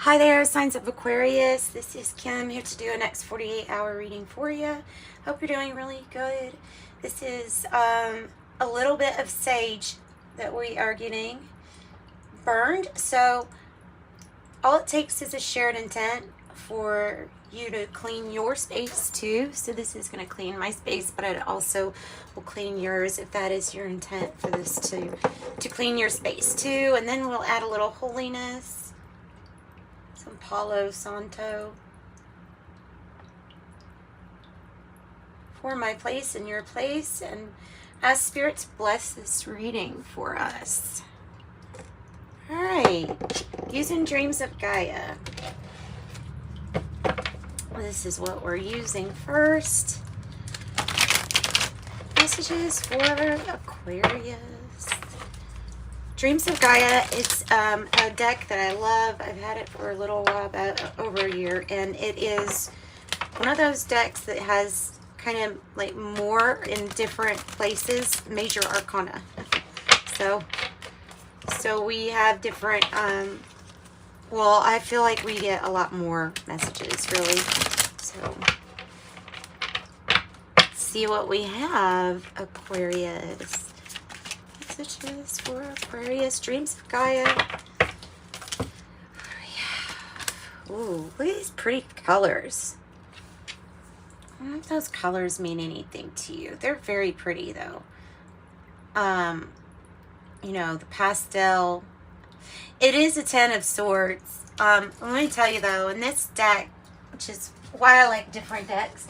Hi there, signs of Aquarius. This is Kim here to do a next 48-hour reading for you. Hope you're doing really good. This is a little bit of sage that we are getting burned. So all it takes is a shared intent for you to clean your space too. So this is going to clean my space, but it also will clean yours if that is your intent for this to clean your space too. And then we'll add a little holiness. Some Palo Santo for my place and your place, and ask Spirit to bless this reading for us. All right, using Dreams of Gaia. This is what we're using first. Messages for Aquarius. Dreams of Gaia, it's a deck that I love. I've had it for a little while, about over a year, and it is one of those decks that has kind of like more in different places, major arcana. So we have different, well, I feel like we get a lot more messages, really. So let's see what we have, Aquarius. Messages for Aquarius, Dreams of Gaia. Ooh, look at these pretty colors. I don't know if those colors mean anything to you. They're very pretty though. You know, the pastel. It is a 10 of Swords. Let me tell you though, in this deck, which is why I like different decks,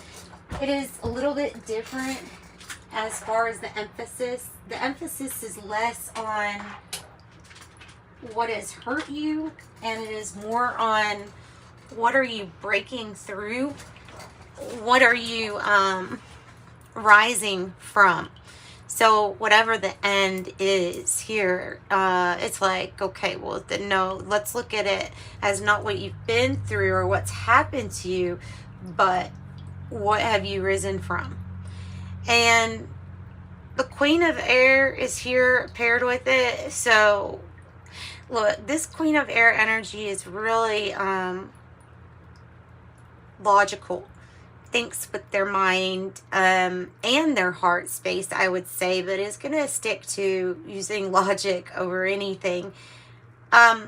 it is a little bit different as far as the emphasis. The emphasis is less on what has hurt you, and it is more on what are you breaking through? What are you rising from? So whatever the end is here, it's like, okay, well, then no, let's look at it as not what you've been through or what's happened to you, but what have you risen from? And the Queen of Air is here paired with it. So look, this Queen of Air energy is really logical. Thinks with their mind and their heart space, I would say, but is going to stick to using logic over anything. I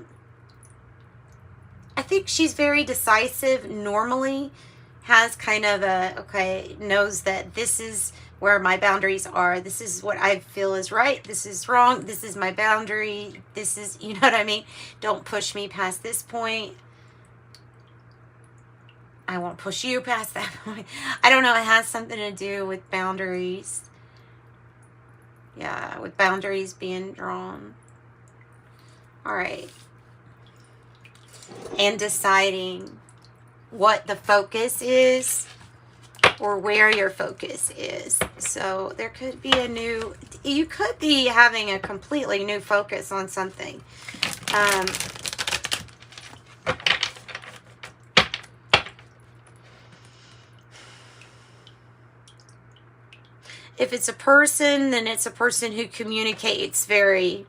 think she's very decisive normally, has kind of a, okay, knows that this is where my boundaries are. This is what I feel is right. This is wrong. This is my boundary. This is, you know what I mean? Don't push me past this point. I won't push you past that point. I don't know. It has something to do with boundaries. Yeah, with boundaries being drawn. All right. And deciding what the focus is or where your focus is. So there could be a new, you could be having a completely new focus on something. If it's a person, then it's a person who communicates very,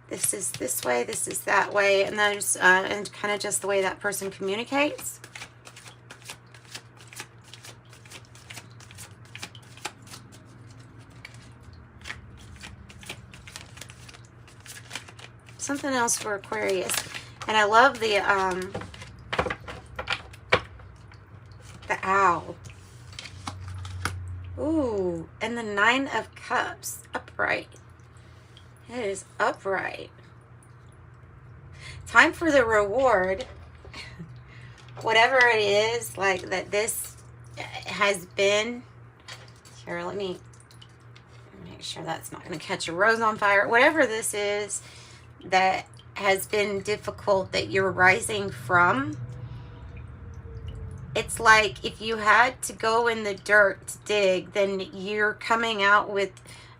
this is this way, this is that way, and there's and kind of just the way that person communicates. Something else for Aquarius, and I love the owl. Ooh, and the 9 of Cups, upright. It is upright. Time for the reward. Whatever it is, like that this has been. Here, let me make sure that's not going to catch a rose on fire. Whatever this is that has been difficult that you're rising from. It's like if you had to go in the dirt to dig, then you're coming out with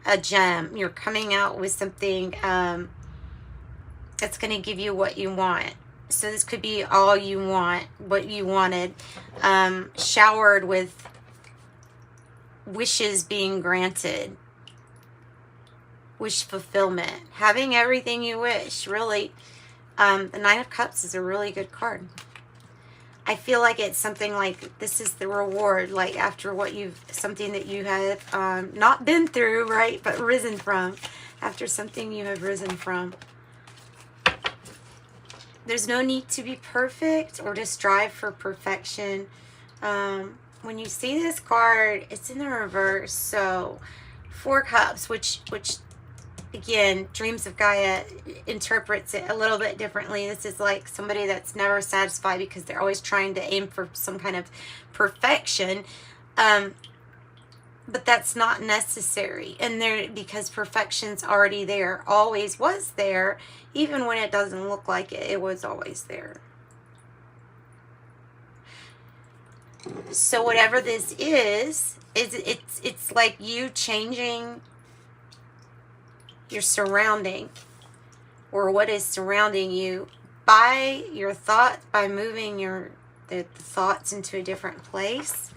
a gem. You're coming out with something that's going to give you what you want. So this could be all you want, what you wanted. Showered with wishes being granted. Wish fulfillment. Having everything you wish, really. The Nine of Cups is a really good card. I feel like it's something like this is the reward, like after what something that you have not been through, right, but risen from. After something you have risen from. There's no need to be perfect or to strive for perfection. When you see this card, it's in the reverse. So, Four Cups, which again, Dreams of Gaia interprets it a little bit differently. This is like somebody that's never satisfied because they're always trying to aim for some kind of perfection. But that's not necessary. And because perfection's already there, always was there, even when it doesn't look like it, it was always there. So whatever this is it's like you changing your surrounding, or what is surrounding you, by your thought, by moving the thoughts into a different place.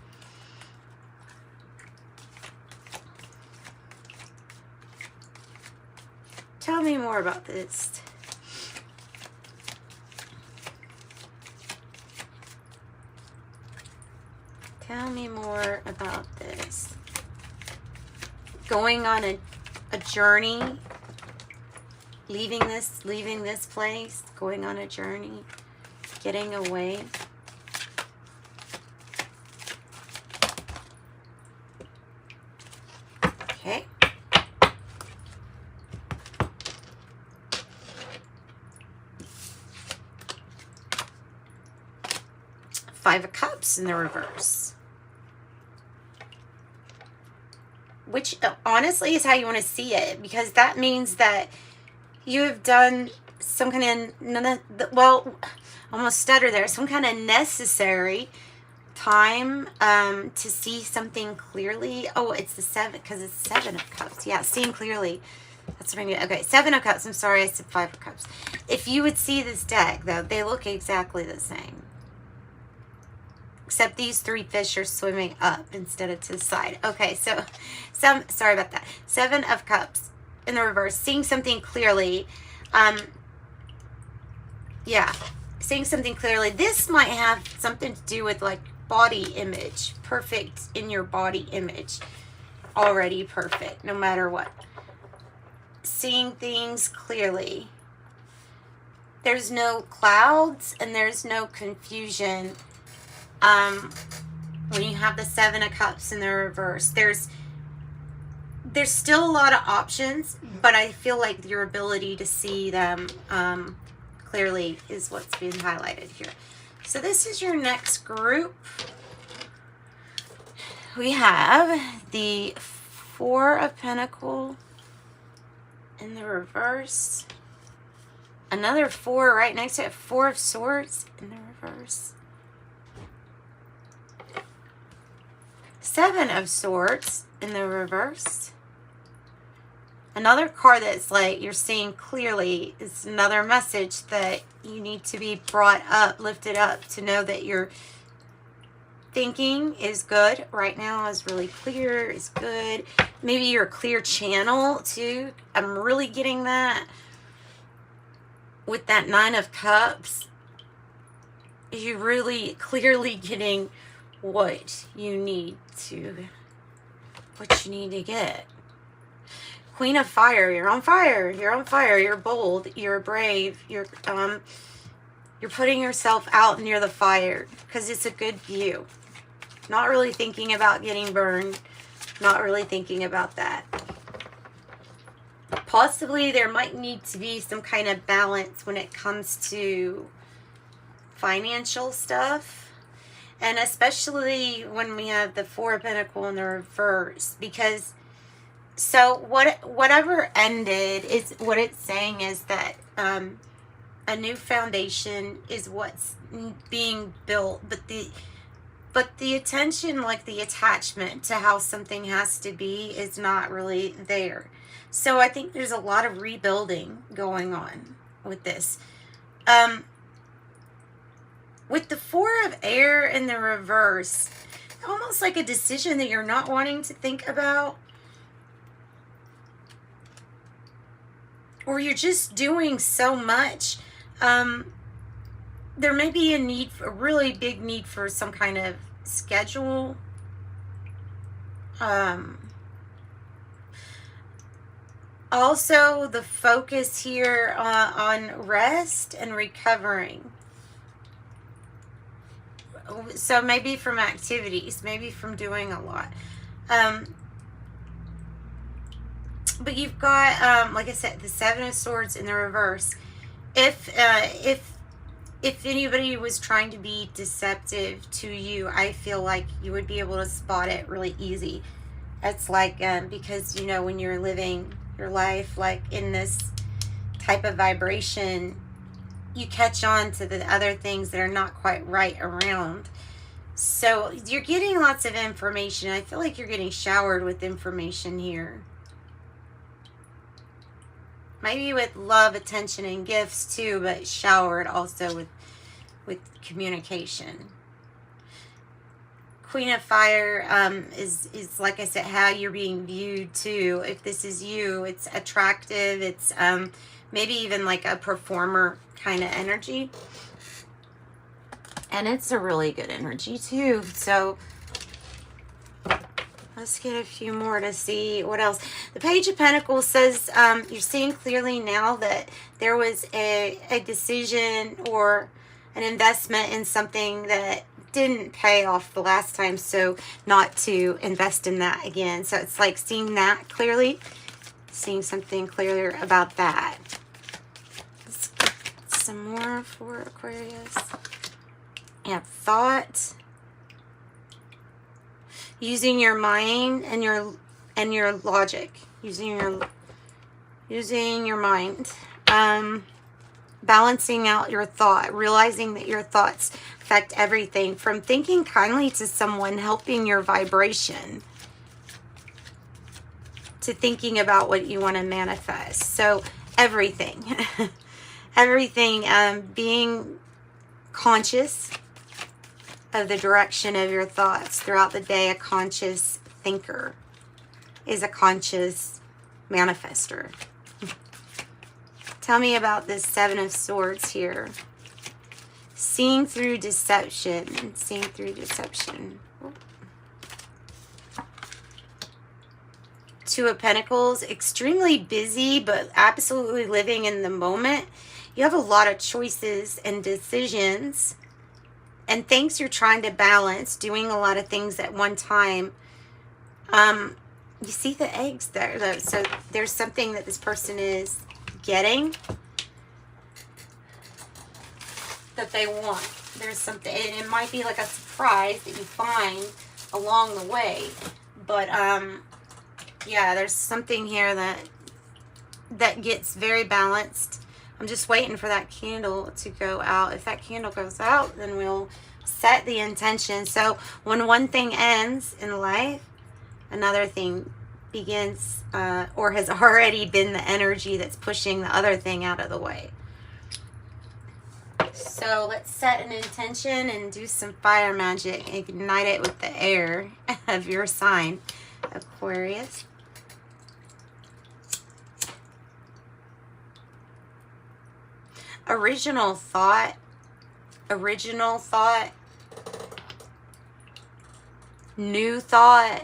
Tell me more about this. Tell me more about this. Going on a journey, leaving this place, going on a journey, getting away. Okay. Five of Cups in the reverse. Which honestly is how you want to see it, because that means that you have done some kind of, well, almost stutter there, some kind of necessary time to see something clearly. Oh, it's the seven, because it's Seven of Cups. Yeah, seeing clearly. That's what I mean. Okay, Seven of Cups. I'm sorry, I said Five of Cups. If you would see this deck, though, they look exactly the same. Except these three fish are swimming up instead of to the side. Okay, so sorry about that. Seven of Cups in the reverse. Seeing something clearly. Yeah, seeing something clearly. This might have something to do with like body image. Perfect in your body image. Already perfect, no matter what. Seeing things clearly. There's no clouds and there's no confusion. When you have the Seven of Cups in the reverse, there's still a lot of options, but I feel like your ability to see them clearly is what's being highlighted here. So this is your next group. We have the Four of Pentacles in the reverse. Another four right next to it. Four of Swords in the reverse. Seven of Swords in the reverse. Another card that's like you're seeing clearly is another message that you need to be brought up, lifted up, to know that your thinking is good right now, is really clear, is good. Maybe your clear channel too. I'm really getting that with that Nine of Cups. You're really clearly getting what you need to get. Queen of Fire, you're on fire, you're on fire, you're bold, you're brave, you're putting yourself out near the fire because it's a good view. Not really thinking about getting burned, not really thinking about that. Possibly there might need to be some kind of balance when it comes to financial stuff. And especially when we have the Four of Pentacles in the reverse, because so whatever ended is what it's saying is that a new foundation is what's being built, but the attention, like the attachment to how something has to be, is not really there. So I think there's a lot of rebuilding going on with this. With the Four of Air in the reverse, almost like a decision that you're not wanting to think about. Or you're just doing so much There may be a really big need for some kind of schedule. Also, the focus here on rest and recovering. So maybe from activities, maybe from doing a lot. But you've got, like I said, the Seven of Swords in the reverse. If anybody was trying to be deceptive to you, I feel like you would be able to spot it really easy. It's like, because, you know, when you're living your life like in this type of vibration, you catch on to the other things that are not quite right around. So you're getting lots of information. I feel like you're getting showered with information here. Maybe with love, attention, and gifts too, but showered also with communication. Queen of Fire is like I said, how you're being viewed too. If this is you, it's attractive. It's maybe even like a performer kind of energy. And it's a really good energy too. So let's get a few more to see what else. The Page of Pentacles says you're seeing clearly now that there was a decision or an investment in something that didn't pay off the last time, so not to invest in that again. So it's like seeing that clearly, seeing something clearer about that. Let's get some more for Aquarius. And thought. Using your mind and your logic. Using your mind. Balancing out your thought, realizing that your thoughts affect everything, from thinking kindly to someone, helping your vibration, to thinking about what you want to manifest. So everything, everything, being conscious of the direction of your thoughts throughout the day. A conscious thinker is a conscious manifester. Tell me about this Seven of Swords here. Seeing through deception. Seeing through deception. Two of Pentacles. Extremely busy, but absolutely living in the moment. You have a lot of choices and decisions and things you're trying to balance. Doing a lot of things at one time. You see the eggs there, though. So there's something that this person is getting that they want. There's something, and it might be like a surprise that you find along the way, but yeah, there's something here that gets very balanced. I'm just waiting for that candle to go out. If that candle goes out, then we'll set the intention. So when one thing ends in life, another thing begins, or has already been the energy that's pushing the other thing out of the way. So let's set an intention and do some fire magic. Ignite it with the air of your sign, Aquarius. Original thought. Original thought. New thought.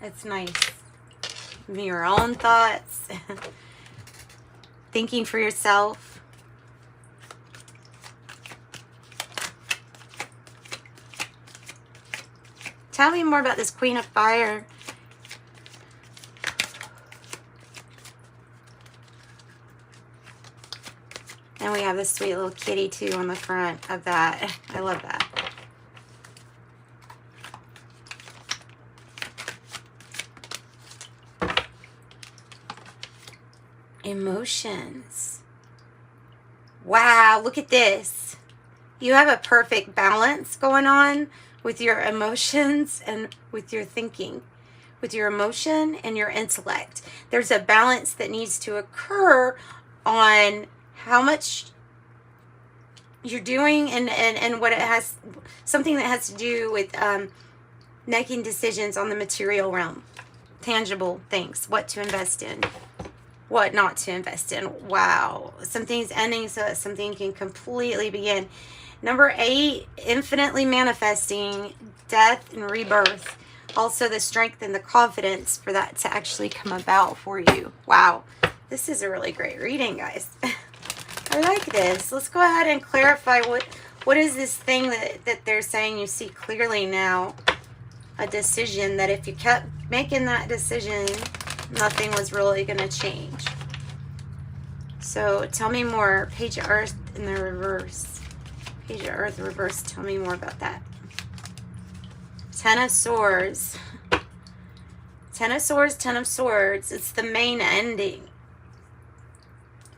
That's nice. Your own thoughts. Thinking for yourself. Tell me more about this Queen of Fire. And we have this sweet little kitty too on the front of that. I love that. Emotions. Wow, look at this. You have a perfect balance going on with your emotions and with your thinking, with your emotion and your intellect. There's a balance that needs to occur on how much you're doing and what it has, something that has to do with making decisions on the material realm, tangible things, what to invest in. what not to invest in. Wow. Something's ending so that something can completely begin. Number 8, infinitely manifesting death and rebirth. Also the strength and the confidence for that to actually come about for you. Wow. This is a really great reading, guys. I like this. Let's go ahead and clarify what is this thing that they're saying you see clearly now. A decision that if you kept making that decision, nothing was really going to change. So tell me more. Page of Earth in the reverse. Page of Earth reverse. Tell me more about that. Ten of Swords. Ten of Swords, Ten of Swords. It's the main ending.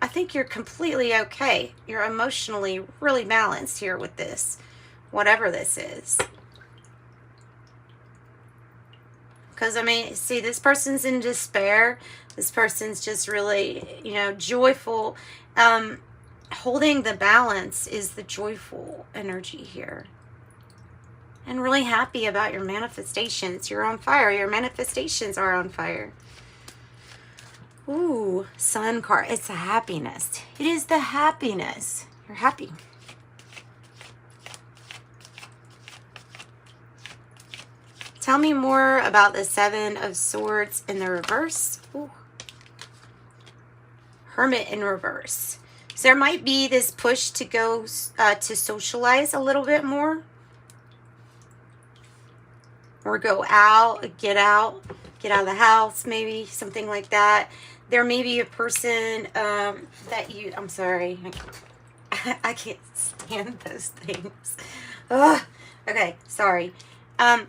I think you're completely okay. You're emotionally really balanced here with this. Whatever this is. Because, I mean, see, this person's in despair. This person's just really, you know, joyful. Holding the balance is the joyful energy here. And really happy about your manifestations. You're on fire. Your manifestations are on fire. Ooh, Sun card. It's a happiness. It is the happiness. You're happy. Tell me more about the Seven of Swords in the reverse. Ooh. Hermit in reverse. So there might be this push to go to socialize a little bit more. Or go out, get out of the house, maybe, something like that. There may be a person that you, I'm sorry, I can't stand those things. Ugh. Okay, sorry. All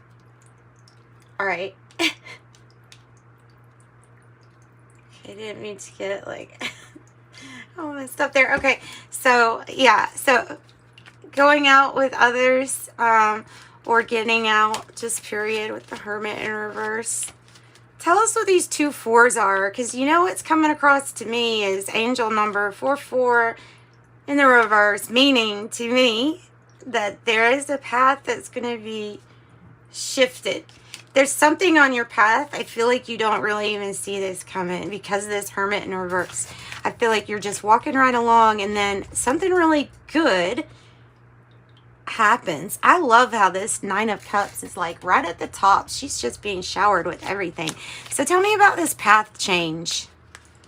right. I didn't mean to get like all my stuff there. Okay, so yeah, so going out with others, or getting out, just period, with the Hermit in reverse. Tell us what these 2 4s are, because you know what's coming across to me is angel number 44 in the reverse, meaning to me that there is a path that's going to be shifted. There's something on your path. I feel like you don't really even see this coming because of this Hermit in reverse. I feel like you're just walking right along and then something really good happens. I love how this Nine of Cups is like right at the top. She's just being showered with everything. So tell me about this path change.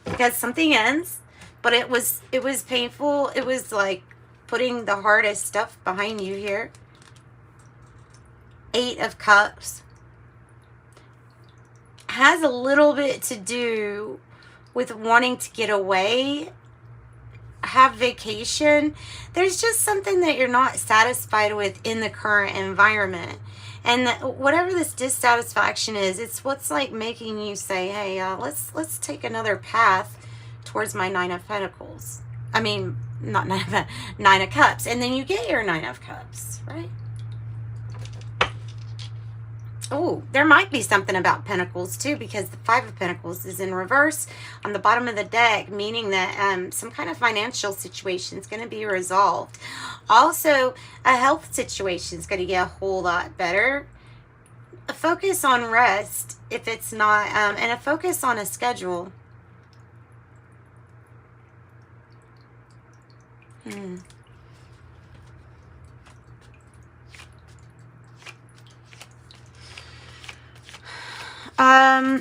Because something ends, but it was painful. It was like putting the hardest stuff behind you here. 8 of Cups. Has a little bit to do with wanting to get away, have vacation. There's just something that you're not satisfied with in the current environment. And whatever this dissatisfaction is, it's what's like making you say, hey, let's take another path towards my Nine of Pentacles. I mean, not Nine of Cups. And then you get your Nine of Cups, right? Oh, there might be something about Pentacles too, because the Five of Pentacles is in reverse on the bottom of the deck, meaning that some kind of financial situation is going to be resolved. Also, a health situation is going to get a whole lot better. A focus on rest, if it's not, and a focus on a schedule.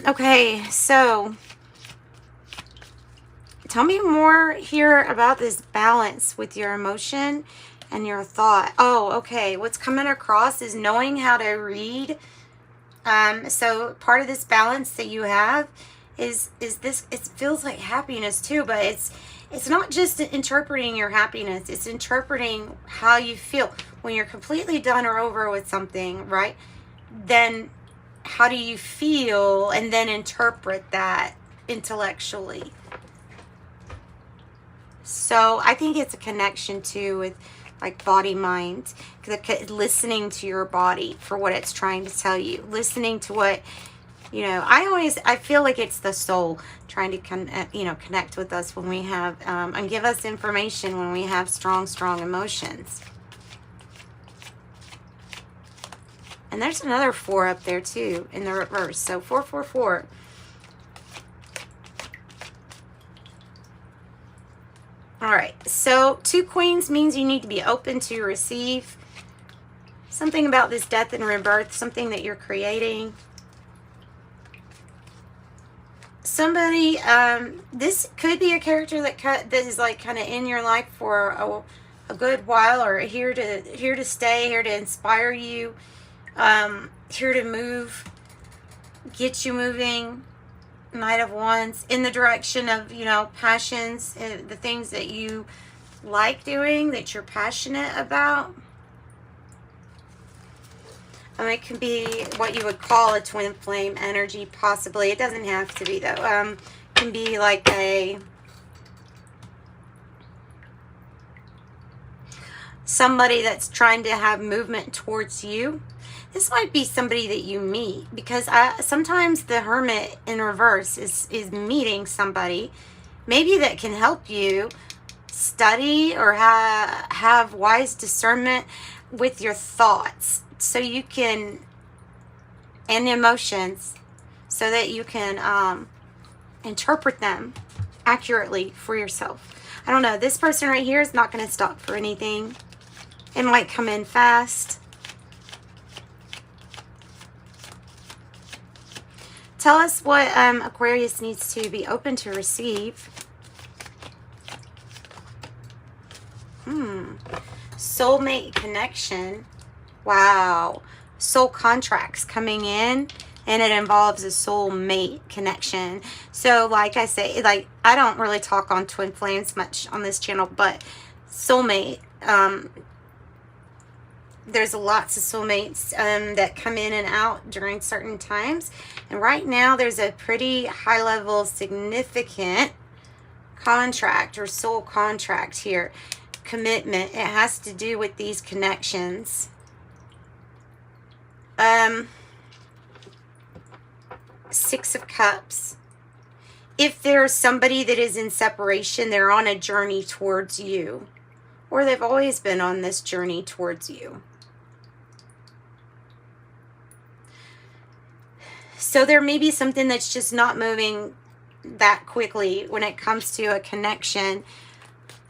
Okay, so tell me more here about this balance with your emotion and your thought. Oh, okay. What's coming across is knowing how to read. So part of this balance that you have is this, it feels like happiness too, but it's not just interpreting your happiness. It's interpreting how you feel when you're completely done or over with something, right? Then how do you feel, and then interpret that intellectually. So I think it's a connection too with like body mind, listening to your body for what it's trying to tell you, listening to what, you know, I feel like it's the soul trying to connect with us when we have and give us information when we have strong emotions. And there's another 4 up there too in the reverse. So 444. All right, so 2 queens means you need to be open to receive something about this death and rebirth, something that you're creating. Somebody, this could be a character that is like kind of in your life for a good while, or here to stay, here to inspire you, here to move, get you moving. Knight of Wands, in the direction of, you know, passions, the things that you like doing, that you're passionate about. It can be what you would call a twin flame energy, possibly. It doesn't have to be, though. It can be like somebody that's trying to have movement towards you. This might be somebody that you meet, because sometimes the Hermit in reverse is meeting somebody maybe that can help you study or have wise discernment with your thoughts, so you can, and emotions, so that you can interpret them accurately for yourself. I don't know. This person right here is not going to stop for anything. It might come in fast. Tell us what Aquarius needs to be open to receive. Soulmate connection. Wow. Soul contracts coming in, and it involves a soulmate connection. So like I say, like, I don't really talk on twin flames much on this channel, but soulmate, there's lots of soulmates that come in and out during certain times. And right now there's a pretty high level, significant contract or soul contract here. Commitment. It has to do with these connections. Six of Cups. If there's somebody that is in separation, they're on a journey towards you. Or they've always been on this journey towards you. So there may be something that's just not moving that quickly when it comes to a connection.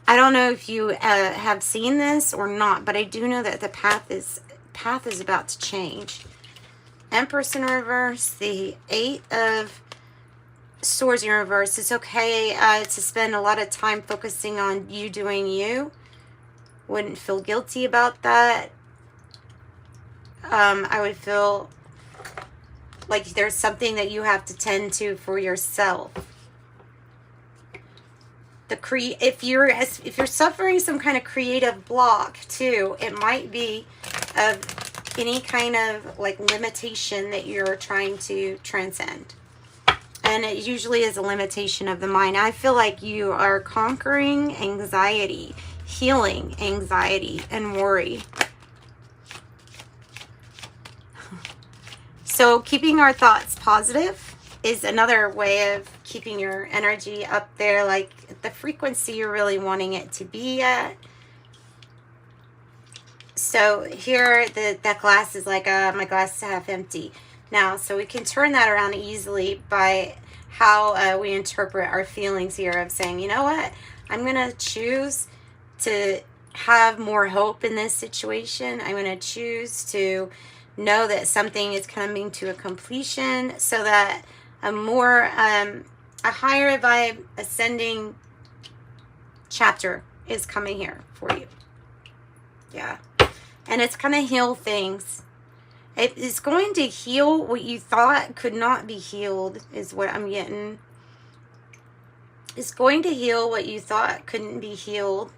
I don't know if you have seen this or not, but I do know that the path is about to change. Empress in reverse, the 8 of Swords in reverse. It's okay to spend a lot of time focusing on you doing you. Wouldn't feel guilty about that. I would feel like there's something that you have to tend to for yourself. If you're suffering some kind of creative block too, it might be of any kind of like limitation that you're trying to transcend. And it usually is a limitation of the mind. I feel like you are conquering anxiety, healing anxiety and worry. So keeping our thoughts positive is another way of keeping your energy up there, like the frequency you're really wanting it to be at. So here that glass is like, my glass is half empty. Now, so we can turn that around easily by how we interpret our feelings here of saying, you know what, I'm going to choose to have more hope in this situation. I'm going to choose to know that something is coming to a completion, so that a higher vibe, ascending chapter is coming here for you. Yeah. And it's going to heal things. It is going to heal what you thought could not be healed, is what I'm getting. It's going to heal what you thought couldn't be healed.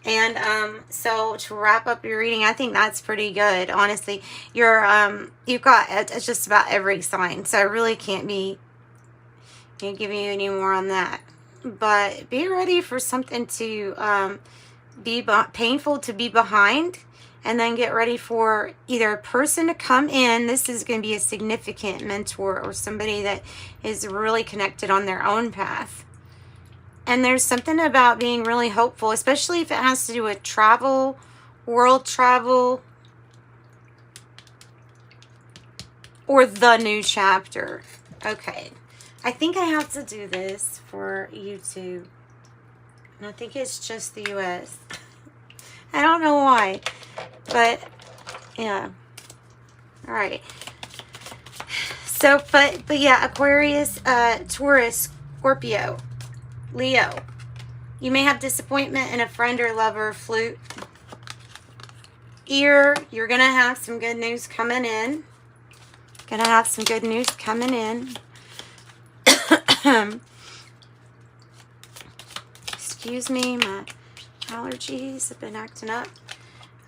And so to wrap up your reading, I think that's pretty good. Honestly, you've got just about every sign, so I really can't giving you any more on that. But be ready for something to be painful to be behind, and then get ready for either a person to come in. This is going to be a significant mentor or somebody that is really connected on their own path. And there's something about being really hopeful, especially if it has to do with travel, world travel, or the new chapter. Okay. I think I have to do this for you to And I think it's just the U.S. I don't know why, but yeah. All right. So, but yeah, Aquarius, Taurus, Scorpio, Leo. You may have disappointment in a friend or lover, flute. Ear, you're going to have some good news coming in. Going to have some good news coming in. Excuse me, my allergies have been acting up.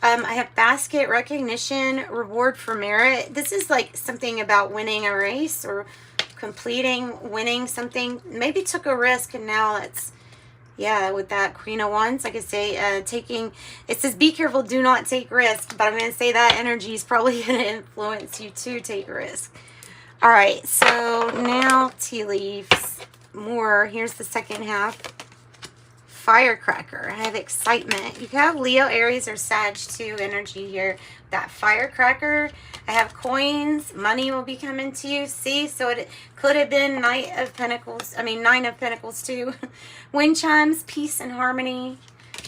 I have basket, recognition, reward for merit. This is like something about winning a race or winning something. Maybe took a risk and now it's, yeah, with that Queen of Wands, like I say, it says be careful, do not take risks. But I'm going to say that energy is probably going to influence you to take a risk. All right, so now tea leaves. More. Here's the second half. Firecracker. I have excitement. You can have Leo, Aries, or Sag too energy here. That firecracker. I have coins. Money will be coming to you. See, so it could have been Nine of Pentacles too. Wind chimes, peace and harmony.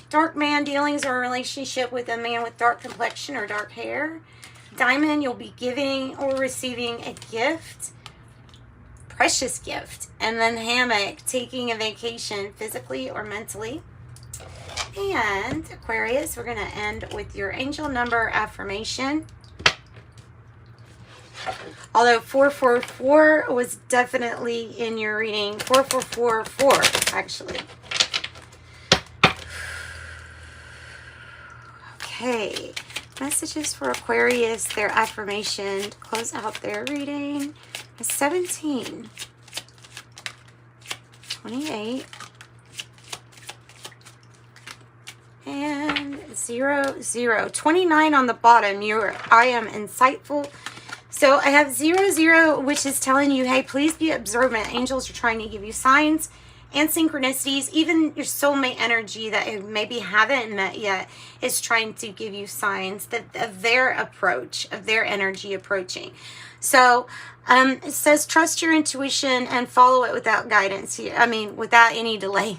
Dark man dealings or a relationship with a man with dark complexion or dark hair. Diamond, you'll be giving or receiving a gift. Precious gift. And then hammock, taking a vacation physically or mentally. And Aquarius, we're going to end with your angel number affirmation. Although 444 was definitely in your reading. 4444 actually. Okay. Messages for Aquarius, their affirmation to close out their reading. 17, 28, and 0, 0. 29 on the bottom. I am insightful. So I have 0, 0, which is telling you, hey, please be observant. Angels are trying to give you signs and synchronicities. Even your soulmate energy that you maybe haven't met yet is trying to give you signs of their approach, of their energy approaching. So it says trust your intuition and follow it without guidance. Without any delay.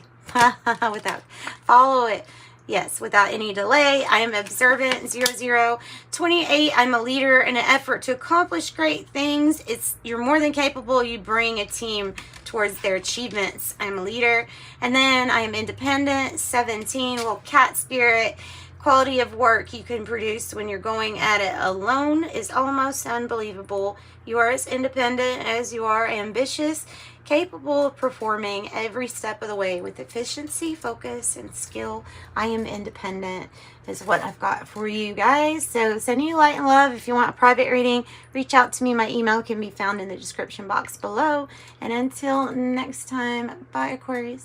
Follow it. Yes, without any delay. I am observant. 0, 0. 28, I'm a leader in an effort to accomplish great things. You're more than capable. You bring a team towards their achievements. I'm a leader. And then I am independent. 17, little cat spirit. Quality of work you can produce when you're going at it alone is almost unbelievable. You are as independent as you are ambitious, capable of performing every step of the way with efficiency, focus, and skill. I am independent is what I've got for you guys. So sending you light and love. If you want a private reading, reach out to me. My email can be found in the description box below. And until next time, bye Aquarius.